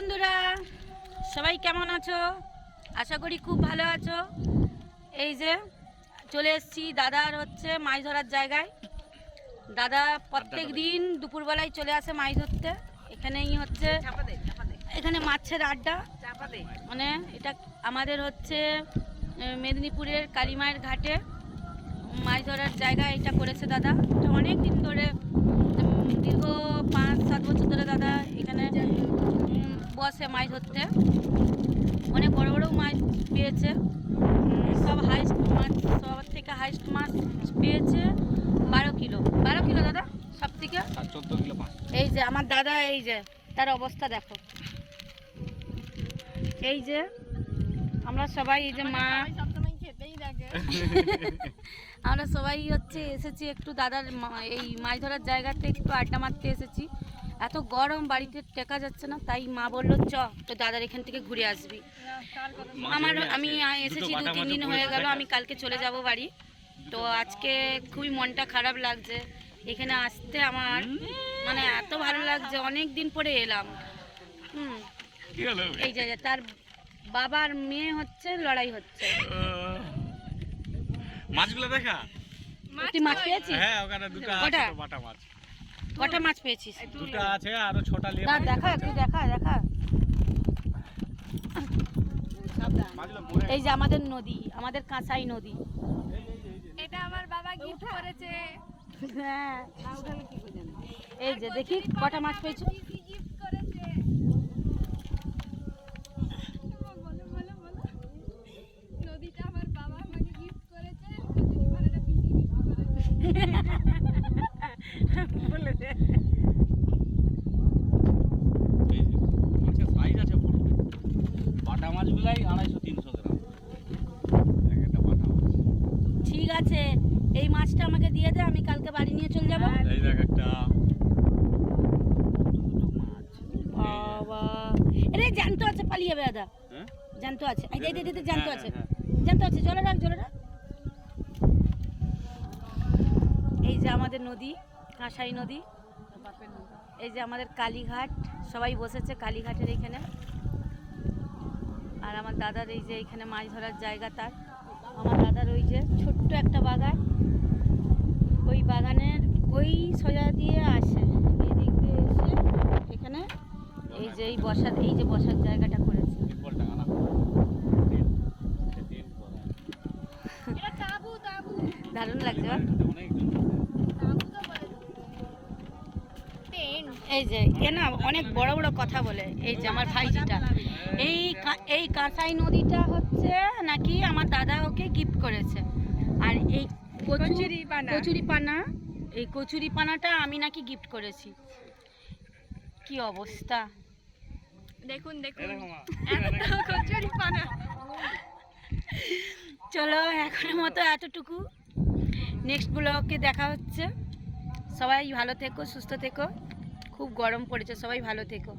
বন্ধুরা, সবাই কেমন আছো? আশা করি খুব ভালো আছো। এই যে চলে এসেছি দাদার মাছ ধরার জায়গায়। দাদা প্রত্যেক দিন দুপুরবেলায় চলে আসে মাছ ধরতে। এখানেই এখানে মাছের আড্ডা। মানে এটা আমাদের মেদিনীপুরের কালীমায়ের ঘাটে মাছ ধরার জায়গা এটা করেছে দাদা। এটা অনেক দিন ধরে, দীর্ঘ 5-7 বছর ধরে দাদা এখানে বসে মাছ ধরতে। অনেক বড় বড় মাছ পেয়েছে, সব হাইস্ট মাছ, সবার থেকে হাইস্ট মাছ পেয়েছে 12 কিলো দাদা, সব থেকে 14 কিলো। এই যে আমার দাদা, এই যে তার অবস্থা দেখো। এই যে আমরা সবাই, এই যে মা, আমরা সবাই এসেছি একটু দাদার এই মাছ ধরার জায়গাতে একটু আড্ডা মারতে এসেছি। এত গরম, বাড়িতে টেকা যাচ্ছে না, তাই মা বললো চ তো দাদার এখান থেকে ঘুরে আসবি। আমি এসেছি 2-3 দিন হয়ে গেল, আমি কালকে চলে যাব বাড়ি। তো আজকে খুবই মনটা খারাপ লাগছে এখানে আসতে। আমার মানে এত ভালো লাগছে, অনেক দিন পরে এলাম। এই যে তার বাবার মেয়ে লড়াই হচ্ছে। মাছগুলো দেখা, তুই মাছ পেয়েছিস? হ্যাঁ, ওখানে দুটো আছে বাটা মাছ। কটা মাছ পেয়েছিস? দুটো আছে, আরো ছোট লিয়ে দেখা, তুই দেখা। এই যে আমাদের নদী, আমাদের কাঁসাই নদী। এটা আমার বাবা গিফট করেছে। হ্যাঁ, এই যে দেখি কটা মাছ পেয়েছো। গিফট করেছে। নদীটা আমার বাবা আমাকে গিফট করেছে, কচুরিপানাটা পিসি গিফট করেছে। বলে দে। এই যে মাছের সাইজ আছে বড়। বাটা মাছগুলাই 250-300 গ্রাম একটা বাটা মাছ। ঠিক আছে, এই মাছটা আমাকে দিয়ে দে, আমি কালকে বাড়ি নিয়ে চলে যাবো। এই দেখ একটা বাবা, আরে জ্যান্ত আছে, পালিয়ে যাবে দাদা। হ্যাঁ, জ্যান্ত আছে, এই দে জ্যান্ত আছে, হ্যাঁ। জ্যান্ত আছে, জলে রাখ। এই যে আমাদের নদী, কাঁসাই নদী। এই যে আমাদের কালীঘাট, সবাই বসেছে কালীঘাটের এখানে। আর আমার দাদার এই যে এখানে মাছ ধরার জায়গা। তার আমার দাদার ওই যে ছোট্ট একটা বাগান, ওই বাগানের ওই সোজা দিয়ে আসে, এই দিক দিয়ে এসে এখানে এই যে বসার জায়গাটা করেছে। এটা তাবু দারুণ লাগছে। তাবু তো বলে টেন্ট। এই যে এ না অনেক বড় বড় কথা বলে। এই যে আমার ভাইজিটা, এই কাঁসাই নদীটা নাকি আমার দাদা ওকে গিফট করেছে। আর এই কচুরি পানাটা আমি নাকি গিফট করেছি। কি অবস্থা দেখুন কচুরিপানা। চলো এখনের মতো এতটুকু, নেক্সট ব্লগে দেখা হচ্ছে। সবাই ভালো থেকো, সুস্থ থেকো। খুব গরম পড়েছে, সবাই ভালো থেকো।